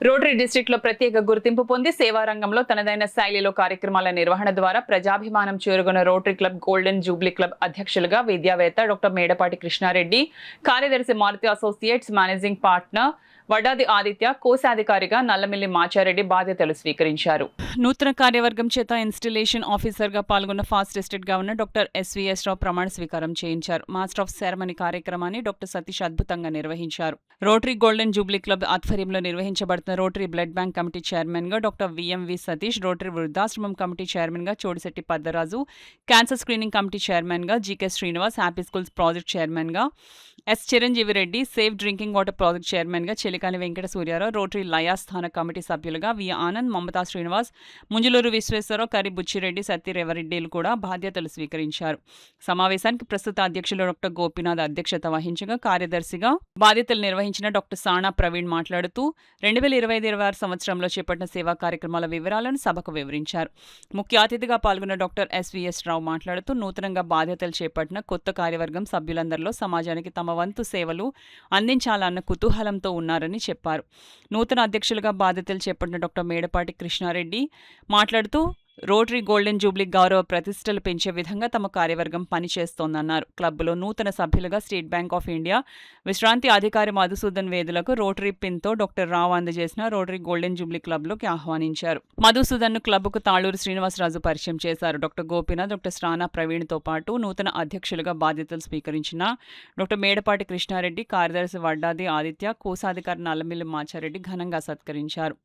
Rotary district లో ప్రత్యేక గుర్తింపు పొంది సేవా రంగంలో తనదైన శైలిలో కార్యక్రమాల నిర్వహణ ద్వారా ప్రజాభిమానం చేరుకున్న Rotary club golden jubilee club అధ్యక్షులుగా విద్యావేత్త డాక్టర్ మేడపాటి కృష్ణారెడ్డి, కార్యదర్శి Maruti associates managing partner Vaddadi Aditya, కోశాధికారిగా నల్లమిల్లి మాచారెడ్డి బాధ్యతలు స్వీకరించారు. నూతన కార్యవర్గం చేత ఇన్స్టిలేషన్ ఆఫీసర్గా పాల్గొన్న past district governor doctor SVS Rao ప్రమాణ స్వీకారం చేయించారు. మాస్టర్ ఆఫ్ సెరమనీ కార్యక్రమాన్ని డాక్టర్ సతీష్ అద్భుతంగా నిర్వహించారు. రోటరీ గోల్డెన్ జూబ్లీ క్లబ్ ఆధ్వర్యంలో నిర్వహించబడుతున్న Rotary blood bank committee chairman గా డాక్టర్ విఎంవి సతీష్, రోటరీ వృద్ధాశ్రమం కమిటీ చైర్మన్ గా Chodisetti పద్దరాజు, cancer screening committee chairman గా GK Srinivas, happy schools project chairman గా S Chiranjeevi Reddy, safe drinking water project chairman గా చెలికాని వెంకట సూర్యారావు, రోటరీ లయా స్థాన కమిటీ సభ్యులుగా వి ఆనంద్, మమతా శ్రీనివాస్, ముంజులూరు విశ్వేశ్వరరావు, కరి బుచ్చిరెడ్డి, సత్యరేవరెడ్డిలు కూడా బాధ్యతలు స్వీకరించారు. సమావేశానికి ప్రస్తుత అధ్యక్షులు డాక్టర్ గోపీనాథ్ అధ్యక్షత వహించగా, కార్యదర్శిగా బాధ్యతలు నిర్వహించిన డాక్టర్ సానా ప్రవీణ్ మాట్లాడుతూ 2025-26 సంవత్సరంలో చేపట్టిన సేవా కార్యక్రమాల వివరాలను సభకు వివరించారు. ముఖ్య అతిథిగా పాల్గొన్న డాక్టర్ ఎస్వీఎస్ రావు మాట్లాడుతూ నూతనంగా బాధ్యతలు చేపట్టిన కొత్త కార్యవర్గం సభ్యులందరిలో సమాజానికి తమ వంతు సేవలు అందించాలన్న కుతూహలంతో ఉన్నారని చెప్పారు. నూతన అధ్యక్షులుగా బాధ్యతలు చేపట్టిన డాక్టర్ మేడపాటి కృష్ణారెడ్డి మాట్లాడుతూ రోటరీ గోల్డెన్ జూబ్లీ గౌరవ ప్రతిష్టలు పెంచే విధంగా తమ కార్యవర్గం పనిచేస్తోందన్నారు. క్లబ్లో నూతన సభ్యులుగా స్టేట్ బ్యాంక్ ఆఫ్ ఇండియా విశ్రాంతి అధికారి మధుసూదన్ వేదులకు రోటరీ పిన్తో డాక్టర్ రావు అందజేసిన రోటరీ గోల్డెన్ జూబ్లీ క్లబ్లోకి ఆహ్వానించారు. మధుసూదన్ను క్లబ్కు తాళూరు శ్రీనివాసరాజు పరిచయం చేశారు. డాక్టర్ గోపీనాథ్, డాక్టర్ సానా ప్రవీణ్తో పాటు నూతన అధ్యక్షులుగా బాధ్యతలు స్వీకరించిన డాక్టర్ మేడపాటి కృష్ణారెడ్డి, కార్యదర్శి వడ్డాది ఆదిత్య, కోశాధికారి నల్లమిల్లి మాచారెడ్డి ఘనంగా సత్కరించారు.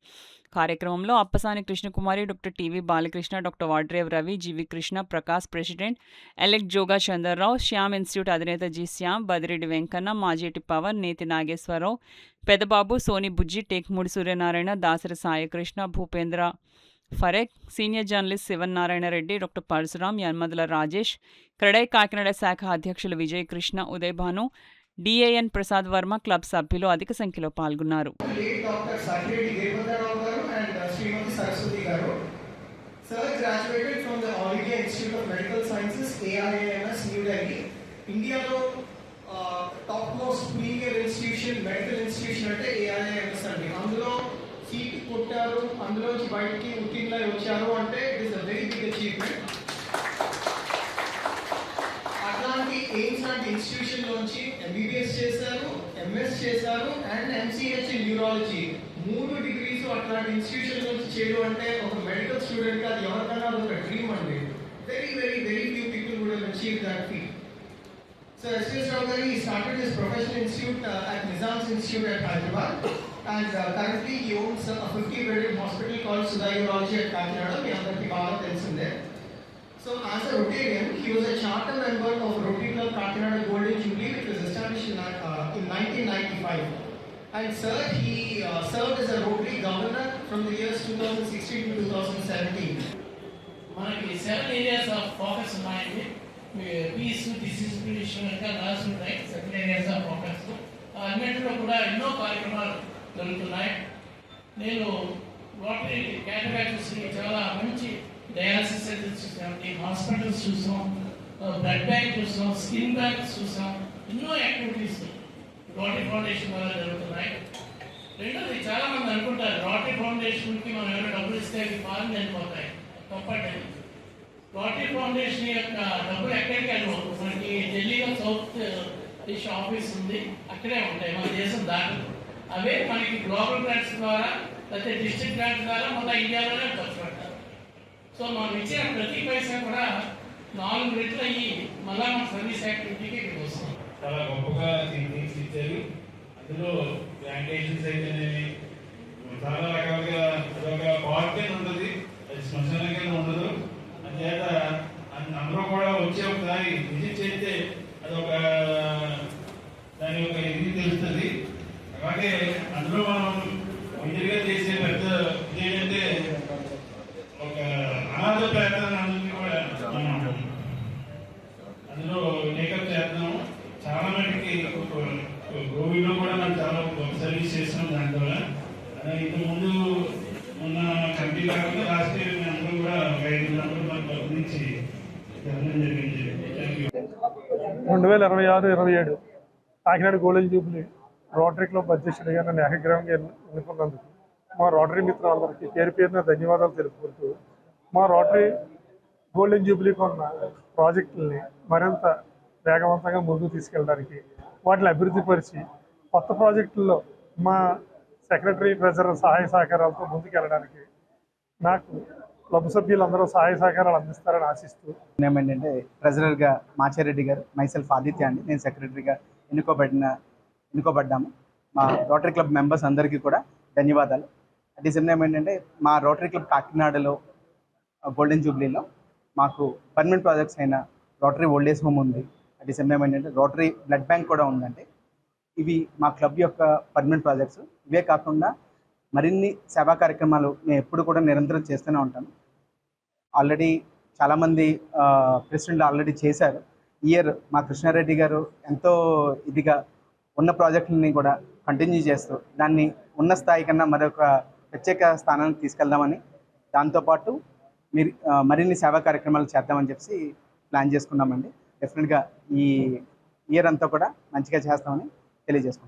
కార్యక్రమంలో Appasani Krishnakumari, doctor TV Balakrishna, doctor Vadrevu Ravi, GV Krishna, Prakash president, elect Joga Chandrarao, Shyam institute అధినేత G Shyam, Badireddy Venkanna, Majeti Pavan, Neti Nageswara Rao, Pedababu, Soni Bujji, Tekmudi Suryanarayana, Dasari Saikrishna, Bhupendra Pareek, senior journalist Sivanarayana Reddy, doctor Parasuram, Yanamadala Rajesh, CREDAI Kakinada శాఖ అధ్యక్షులు విజయ్ కృష్ణ, ఉదయ్ భాను, డిఏఎన్ ప్రసాద్ వర్మ, క్లబ్ సభ్యులు అధిక సంఖ్యలో పాల్గొన్నారు. Sir graduated from the All India Institute of Medical Sciences, AIIMS, New Delhi. India's topmost premier institution, medical institution at AIIMS. అందులో seat కొట్టారు, అందులో బయటికి ఉత్తీర్ణులై వచ్చారు అంటే it is a very big achievement. అట్లాంటి ఎయిమ్స్ లాంటి ఇన్స్టిట్యూషన్ నుంచి ఎంబీబీఎస్ చేశారు, ఎంఎస్ చేశారు and MCH in neurology. 3 degrees అట్లాంటి ఇన్స్టిట్యూషన్ నుంచి చేయడం అంటే ఒక మెడికల్ స్టూడెంట్ అది ఎవరికన్నా ఒక డ్రీమ్ అండి. Very very very few people would have achieved that feat. So SS Rao garu started his professional institute at Nizam's Institute at Hyderabad and currently he owns a 50-bedded hospital called Sudha Urology at Kakinada. మీ అందరికీ బాగా తెలిసిందే. So as a Rotarian, he was a charter member of Rotary Club Kakinada Golden Jubilee, which was established in 1995. And sir, he served as a Rotary governor from the years 2016 to 2017. మనకి 7 areas of focus ఉన్నాయండి. Piece, disease prevention, ఇంకా last ఉన్నాయి 7 areas of focus. అన్నింటిలో కూడా ఎన్నో కార్యక్రమాలు జరుగుతున్నాయి. నేను రోటరీ కేటగిరీస్ చాలా మంచి డయాలసిస్ సెంటర్స్ చూసాం, హాస్పిటల్స్ చూసాం, బ్లడ్ బ్యాంక్ చూసాం, స్కిన్ బ్యాంక్స్ చూసాం. ఎన్నో యాక్టివిటీస్ రోటరీ ఫౌండేషన్ వల్ల జరుగుతున్నాయి. రెండోది చాలా మంది అనుకుంటారు రోటరీ ఫౌండేషన్కి మనం ఎవరైనా డబ్బులు ఇస్తే అవి ఫారెన్ వెళ్ళిపోతాయి. తప్పండి. రోటరీ ఫౌండేషన్ యొక్క డబ్బులు ఎక్కడికి వెళ్ళవు. మనకి ఢిల్లీలో సౌత్ ఈస్ట్ ఆఫీస్ ఉంది, అక్కడే ఉంటాయి, మన దేశం దాటదు. అవే మనకి గ్లోబల్ గ్రాంట్స్ ద్వారా లేకపోతే డిస్ట్రిక్ట్ గ్రాంట్స్ ద్వారా మొత్తం ఇండియాలోనే ఖర్చు పెడతారు. సో మనం ఇచ్చిన ప్రతి పైసా కూడా 4 రెట్లు అయ్యి మళ్ళా మన సర్వీస్ యాక్టివిటీకి ఇక్కడికి వస్తాం. చాలా గొప్పగా తీర్చిదిద్దారు. అందులో ప్లాంటేషన్స్ అయితేనేవి చాలా రకాలుగా అదొక పార్క్ అని ఉంటుంది, అది శ్మశానం కింద ఉండదు. అందుచేత అందరూ కూడా వచ్చే ఒకసారి విజిట్ చేస్తే అదొక దాని యొక్క ఇది తెలుస్తుంది. అలాగే అందులో మనం విధిగా చేసే పెద్ద ఏంటంటే ఒక అనాథ ప్రయత్నాన్ని కూడా మనం అందులో మేకప్ చేస్తున్నాము. చాలా మందికి కోవిడ్లో కూడా మనం చాలా గొప్ప సర్వీస్ చేస్తున్నాం. దాంట్లో ఇంతకుముందు ఉన్న కమిటీ కాకుండా లాస్ట్ ఇయర్ అందరూ కూడా 5 నెంబర్ మనకు నుంచి జరగడం జరిగింది. 2026-27 Kakinada golden Jubilee rotary club అధ్యక్షుడిగా నన్ను ఏకగ్రీవంగా ఎన్నుకున్నందుకు మా రోటరీ మిత్రులందరికీ పేరు పేరున ధన్యవాదాలు తెలుపుకుంటూ మా రోటరీ గోల్డెన్ జూబ్లీకి ఉన్న ప్రాజెక్టుల్ని మరింత వేగవంతంగా ముందుకు తీసుకెళ్ళడానికి వాటిని అభివృద్ధిపరిచి కొత్త ప్రాజెక్టుల్లో మా సెక్రటరీ ట్రెజరర్ సహాయ సహకారాలతో ముందుకెళ్ళడానికి నాకు క్లబ్ సభ్యులందరూ సహాయ సహకారాలు అందిస్తారని ఆశిస్తూ ఏంటంటే ట్రెజరర్గా మాచారెడ్డి గారు, మైసెల్ఫ్ ఆదిత్య అండి, నేను సెక్రటరీగా ఎన్నుకోబడ్డాము. మా రోటరీ క్లబ్ మెంబర్స్ అందరికీ కూడా ధన్యవాదాలు. అట్ ది సేమ్ టైం ఏంటంటే మా రోటరీ క్లబ్ కాకినాడలో గోల్డెన్ జూబ్లీలో మాకు పర్మనెంట్ ప్రాజెక్ట్స్ అయిన రోటరీ ఓల్డ్ ఏజ్ హోమ్ ఉంది. అట్ ది సేమ్ టైం ఏంటంటే రోటరీ బ్లడ్ బ్యాంక్ కూడా ఉందండి. ఇవి మా క్లబ్ యొక్క పర్మనెంట్ ప్రాజెక్ట్స్. ఇవే కాకుండా మరిన్ని సేవా కార్యక్రమాలు నేను ఎప్పుడు కూడా నిరంతరం చేస్తూనే ఉంటాను. ఆల్రెడీ చాలామంది ప్రెసిడెంట్లు ఆల్రెడీ చేశారు. ఇయర్ మా కృష్ణారెడ్డి గారు ఎంతో ఇదిగా ఉన్న ప్రాజెక్టులని కూడా కంటిన్యూ చేస్తూ దాన్ని ఉన్న స్థాయి కన్నా మరొక ప్రత్యేక స్థానానికి తీసుకెళ్దామని, దాంతోపాటు మీరు మరిన్ని సేవా కార్యక్రమాలు చేద్దామని చెప్పి ప్లాన్ చేసుకున్నామండి. డెఫినెట్గా ఈ ఇయర్ అంతా కూడా మంచిగా చేస్తామని తెలియజేసుకుంటాం.